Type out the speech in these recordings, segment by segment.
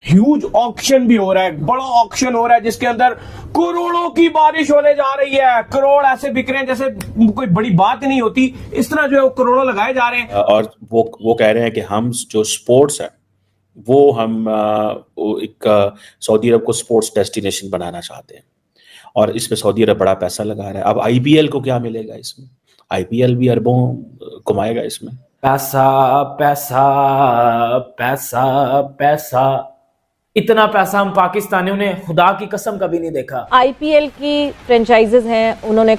Huge auction भी हो रहा है, बड़ा ऑक्शन हो रहा है जिसके अंदर करोड़ों की बारिश होने जा रही है। करोड़ ऐसे बिक रहे हैं जैसे कोई बड़ी बात नहीं होती, इस तरह जो है वो करोड़ों लगाए जा रहे हैं। और वो कह रहे हैं कि हम जो स्पोर्ट्स है वो हम एक सऊदी अरब को स्पोर्ट्स डेस्टिनेशन बनाना चाहते हैं और इस पे सऊदी अरब बड़ा पैसा लगा रहा है। अब आईपीएल को क्या मिलेगा इसमें? आईपीएल भी अरबों कमाएगा इसमें। पैसा पैसा पैसा पैसा, इतना पैसा हम पाकिस्तानियों ने खुदा की कसम कभी नहीं देखा। आईपीएल की फ्रेंचाइजेज हैं, उन्होंने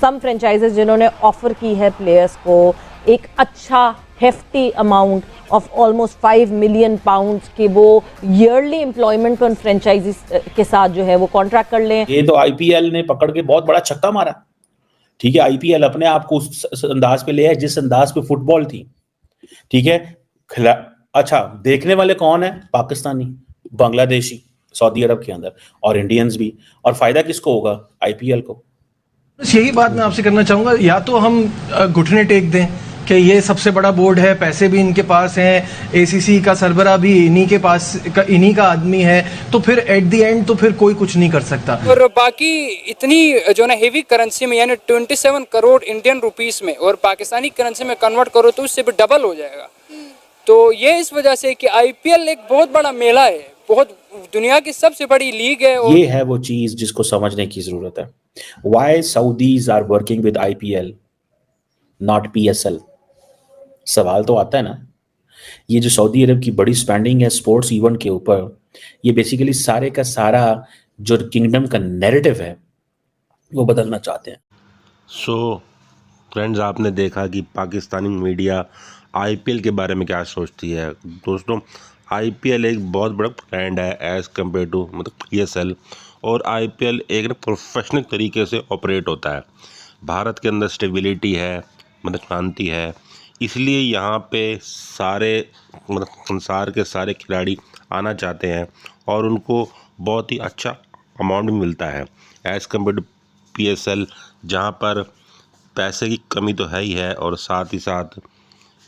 सम फ्रेंचाइजेज जिन्होंने ऑफर की है प्लेयर्स को एक अच्छा hefty amount of almost 5 million pounds के वो ईयरली एम्प्लॉयमेंट उन फ्रेंचाइजीज के साथ जो है वो कॉन्ट्रैक्ट कर लें। ये तो आईपीएल ने पकड़ के बहुत बड़ा छक्का मारा। ठीक है, आईपीएल अपने आप को उस अंदाज पे ले है जिस अंदाज पे फुटबॉल थी। ठीक है, अच्छा देखने वाले कौन है? पाकिस्तानी, बांग्लादेशी सऊदी अरब के अंदर और इंडियंस भी। और फायदा किसको होगा? आईपीएल को। बस यही बात मैं आपसे करना चाहूंगा, या तो हम घुटने टेक दें कि ये सबसे बड़ा बोर्ड है, पैसे भी इनके पास हैं, एसीसी का सरबरा भी इन्हीं के पास इन्हीं का आदमी है, तो फिर एट द एंड तो फिर कोई कुछ नहीं कर सकता। और बाकी इतनी जो ना हेवी करेंसी में यानी 27 करोड़ इंडियन रुपीस में और पाकिस्तानी करेंसी में कन्वर्ट करो तो उससे भी डबल हो जाएगा। तो ये इस वजह से कि आईपीएल एक बहुत बड़ा मेला है, बहुत दुनिया की सबसे बड़ी लीग है। ये है वो चीज जिसको समझने की जरूरत है। Why Saudis are working with IPL, not PSL? सवाल तो आता है ना। ये जो सऊदी अरब की बड़ी स्पेंडिंग है स्पोर्ट्स इवेंट के ऊपर, ये बेसिकली सारे का सारा जो किंगडम का नैरेटिव है वो बदलना चाहते हैं। सो फ्रेंड्स, आपने देखा कि पाकिस्तानी मीडिया आईपीएल के बारे में क्या सोचती है। दोस्तों, आईपीएल एक बहुत बड़ा ब्रांड है एज़ कम्पेयर टू मतलब पीएसएल, और आईपीएल एक प्रोफेशनल तरीके से ऑपरेट होता है। भारत के अंदर स्टेबिलिटी है, मतलब शांति है, इसलिए यहाँ पे सारे मतलब संसार के सारे खिलाड़ी आना चाहते हैं और उनको बहुत ही अच्छा अमाउंट भी मिलता है एज़ कम्पेयर टू पीएसएल, जहाँ पर पैसे की कमी तो है ही है और साथ ही साथ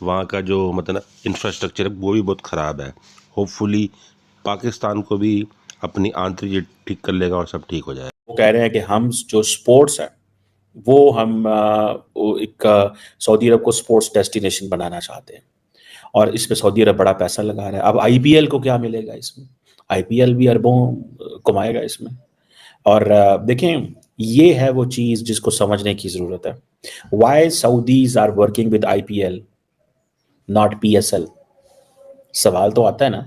वहाँ का जो मतलब इंफ्रास्ट्रक्चर है वो भी बहुत ख़राब है। होपफुली पाकिस्तान को भी अपनी आंतरिक ठीक कर लेगा और सब ठीक हो जाए। वो कह रहे हैं कि हम जो स्पोर्ट्स है वो हम एक सऊदी अरब को स्पोर्ट्स डेस्टिनेशन बनाना चाहते हैं और इस पे सऊदी अरब बड़ा पैसा लगा रहा है। अब आईपीएल को क्या मिलेगा इसमें? आईपीएल भी अरबों कमाएगा इसमें। और देखें, ये है वो चीज़ जिसको समझने की ज़रूरत है। Why Saudis are working with IPL, not PSL? सवाल तो आता है ना।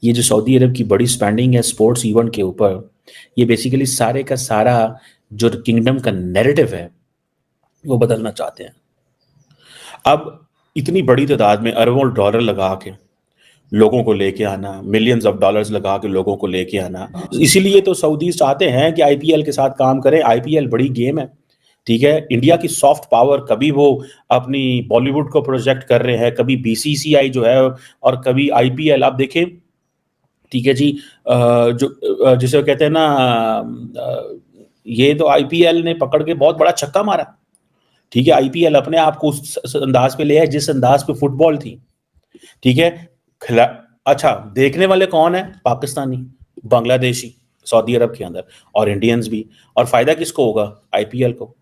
ये जो सऊदी अरब की बड़ी स्पेंडिंग है स्पोर्ट्स इवेंट के ऊपर, ये बेसिकली सारे का सारा जो किंगडम का नैरेटिव है वो बदलना चाहते हैं। अब इतनी बड़ी तादाद में अरबों डॉलर लगा के लोगों को लेके आना, मिलियंस ऑफ डॉलर्स लगा के लोगों को लेके आना, इसीलिए तो सऊदी चाहते हैं कि आईपीएल के साथ काम करें। आईपीएल बड़ी गेम है, ठीक है। इंडिया की सॉफ्ट पावर, कभी वो अपनी बॉलीवुड को प्रोजेक्ट कर रहे हैं, कभी बीसीसीआई जो है और कभी आईपीएल। आप देखें, ठीक है जी, जो जिसे कहते हैं ना, ये तो आईपीएल ने पकड़ के बहुत बड़ा छक्का मारा। ठीक है, आईपीएल अपने आप को उस अंदाज पे ले है जिस अंदाज पे फुटबॉल थी। ठीक है, अच्छा देखने वाले कौन है? पाकिस्तानी, बांग्लादेशी सऊदी अरब के अंदर और इंडियंस भी। और फायदा किसको होगा? आईपीएल को।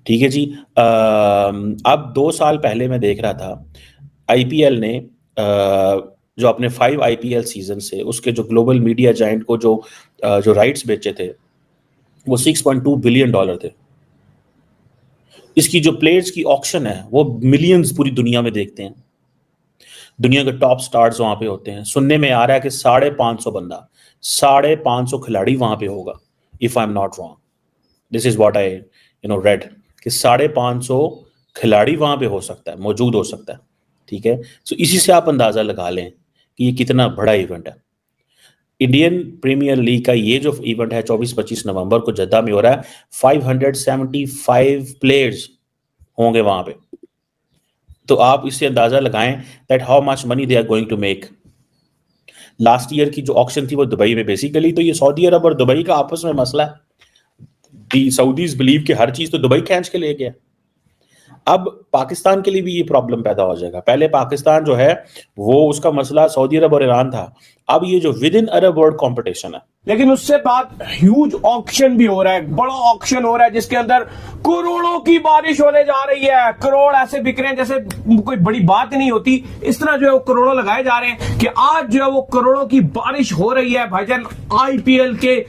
ठीक है जी। अब 2 साल पहले मैं देख रहा था आईपीएल ने जो अपने 5 आईपीएल सीजन से उसके जो ग्लोबल मीडिया जायंट को जो राइट्स बेचे थे वो $6.2 बिलियन थे। इसकी जो प्लेयर्स की ऑक्शन है वो मिलियंस पूरी दुनिया में देखते हैं। दुनिया के टॉप स्टार्स वहां पे होते हैं। सुनने में आ रहा है कि 550 बंदा, 550 खिलाड़ी वहां पे होगा, if I am not wrong. This is what I read कि 550 खिलाड़ी वहां पे हो सकता है, मौजूद हो सकता है। ठीक है, सो इसी से आप अंदाजा लगा लें कि ये कितना बड़ा इवेंट है। इंडियन प्रीमियर लीग का ये जो इवेंट है 24-25 नवंबर को जद्दा में हो रहा है, 575 प्लेयर्स होंगे वहां पे। तो आप इससे अंदाजा लगाएं that how much money they are going to make. Last year की जो ऑक्शन थी वो दुबई में, बेसिकली तो ये सऊदी अरब और दुबई का आपस में मसला है। दी सऊदीज बिलीव कि हर चीज तो दुबई खींच के ले गया। अब पाकिस्तान के लिए भी ये प्रॉब्लम पैदा हो जाएगा। पहले पाकिस्तान जो है वो उसका मसला सऊदी अरब और ईरान था, अब ये जो with in Arab world competition है, लेकिन उससे बाद ह्यूज ऑक्शन भी हो रहा है, बड़ा ऑक्शन हो रहा है जिसके अंदर करोड़ों की बारिश होने जा रही है। करोड़ ऐसे बिक रहे हैं जैसे कोई बड़ी बात नहीं होती। इस तरह जो है वो करोड़ों लगाए जा रहे हैं कि आज जो है वो करोड़ों की बारिश हो रही है भाईजान। आईपीएल के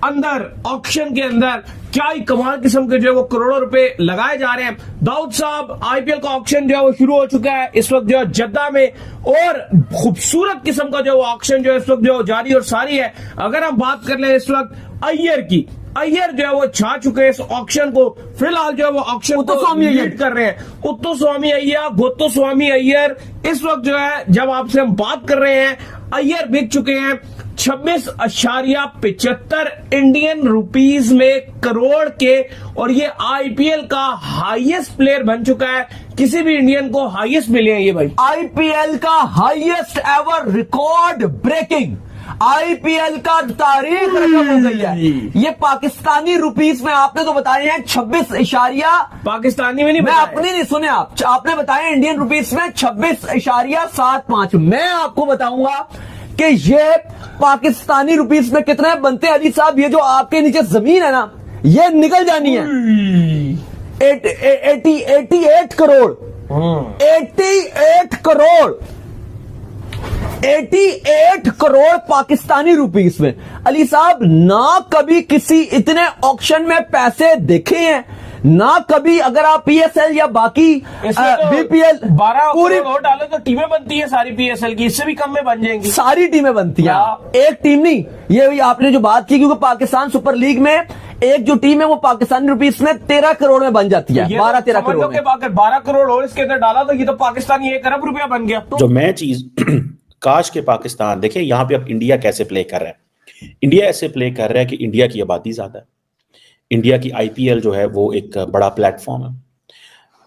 अंदर, ऑक्शन के अंदर क्या ही कमाल किस्म के जो है वो करोड़ों रुपए लगाए जा रहे हैं। दाऊद साहब, आईपीएल का ऑक्शन जो है वो शुरू हो चुका है इस वक्त जो है जद्दा में, और खूबसूरत किस्म का जो है ऑक्शन जो है इस वक्त जो जारी और सारी है। अगर हम बात कर ले इस वक्त अय्यर की, अय्यर जो है वो छा चुके हैं इस ऑक्शन को। फिलहाल जो है वो ऑक्शन को लीड कर रहे हैं उत्तुस्वामी अय्यर, गोत्तुस्वामी अय्यर। इस वक्त जो है जब आपसे हम बात कर रहे हैं, अय्यर बिक चुके हैं 26.75 इंडियन रुपीस में करोड़ के, और ये आईपीएल का हाईएस्ट प्लेयर बन चुका है। किसी भी इंडियन को हाईएस्ट मिले हैं ये भाई, आईपीएल का highest ever record breaking, IPL का तारीख रकम हो गई है। ये पाकिस्तानी रुपीस में आपने तो बताए हैं 26 पाकिस्तानी में नहीं मैं बताया। अपनी नहीं सुने, आपने बताया इंडियन रुपीस में 26.75। मैं आपको बताऊंगा कि ये पाकिस्तानी रुपीस में कितने बनते हैं। अली साहब, ये जो आपके नीचे जमीन है ना, ये निकल जानी है 88 करोड़, 88 करोड़, 88 करोड़ पाकिस्तानी रुपीस में। अली साहब, ना कभी किसी इतने ऑक्शन में पैसे देखे हैं, ना कभी। अगर आप पीएसएल या बाकी बीपीएल 12 पूरी करोड़ डालो तो टीमें बनती है सारी पीएसएल की, इससे भी कम में बन जाएंगी। सारी टीमें बनती हैं, हाँ। एक टीम नहीं। ये आपने जो बात की, क्योंकि पाकिस्तान सुपर लीग में एक जो टीम है वो पाकिस्तानी रुपीस में 13 करोड़ में बन जाती है, 12-13 करोड़ में। अगर 12 करोड़ और इसके अंदर डाला तो ये तो पाकिस्तानी 1 अरब रुपया बन गया। जो मैं चीज काश के पाकिस्तान देखिए, यहाँ पे अब इंडिया कैसे प्ले कर रहा है। इंडिया ऐसे प्ले कर रहा है कि इंडिया की आबादी ज्यादा है, इंडिया की आईपीएल जो है वो एक बड़ा प्लेटफॉर्म है।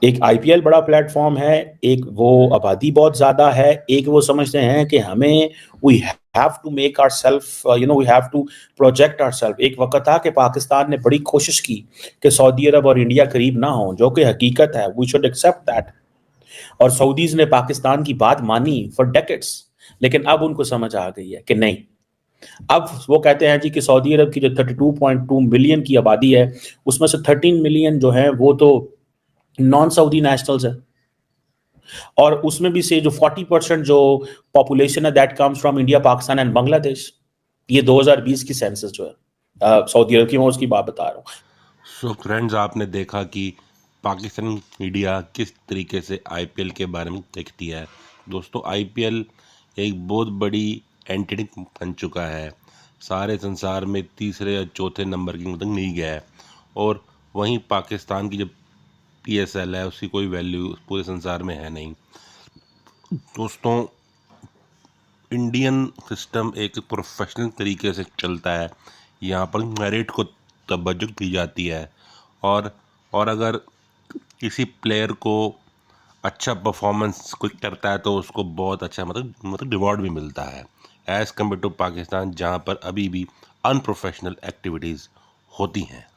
एक आईपीएल बड़ा प्लेटफॉर्म है, एक वो आबादी बहुत ज्यादा है, एक वो समझते हैं कि हमें we have to make ourselves, we have to project ourselves. एक वक्त था कि पाकिस्तान ने बड़ी कोशिश की कि सऊदी अरब और इंडिया करीब ना हो, जो कि हकीकत है, वी शुड एक्सेप्ट दैट। और सऊदीज ने पाकिस्तान की बात मानी फॉर डेकेड्स, लेकिन अब उनको समझ आ गई है कि नहीं। अब वो कहते हैं जी कि सऊदी अरब की जो 32.2 मिलियन की आबादी है, उसमें से 13 मिलियन जो है वो तो नॉन सऊदी नेशनल्स है, और उसमें भी से जो 40% जो पॉपुलेशन है that comes from India, Pakistan and Bangladesh. ये 2020 की सेंसस जो है सऊदी अरब की, मैं उसकी बात बता रहा हूँ। सो फ्रेंड्स, आपने देखा कि पाकिस्तानी मीडिया किस तरीके से आईपीएल के बारे में लिखती है। दोस्तों, आईपीएल एक बहुत बड़ी एंटिटी बन चुका है, सारे संसार में तीसरे या चौथे नंबर की मतलब नहीं गया है। और वहीं पाकिस्तान की जो पीएसएल है उसकी कोई वैल्यू पूरे संसार में है नहीं। दोस्तों, इंडियन सिस्टम एक प्रोफेशनल तरीके से चलता है, यहाँ पर मेरिट को तवज्जो दी जाती है, और अगर किसी प्लेयर को अच्छा परफॉर्मेंस कोई करता है तो उसको बहुत अच्छा मतलब रिवॉर्ड भी मिलता है, एज़ कम्पेयर टू पाकिस्तान जहाँ पर अभी भी अनप्रोफेशनल एक्टिविटीज़ होती हैं।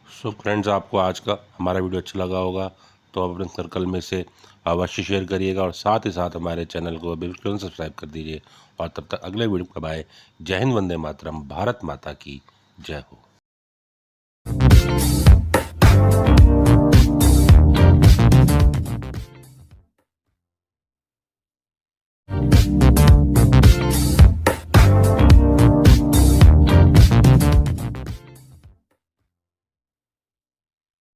सो फ्रेंड्स, आपको आज का हमारा वीडियो अच्छा लगा होगा तो आप अपने सर्कल में से अवश्य शेयर करिएगा, और साथ ही साथ हमारे चैनल को बिल्कुल सब्सक्राइब कर दीजिए। और तब तक अगले वीडियो कब आए। जय हिंद, वंदे मातरम, भारत माता की जय हो।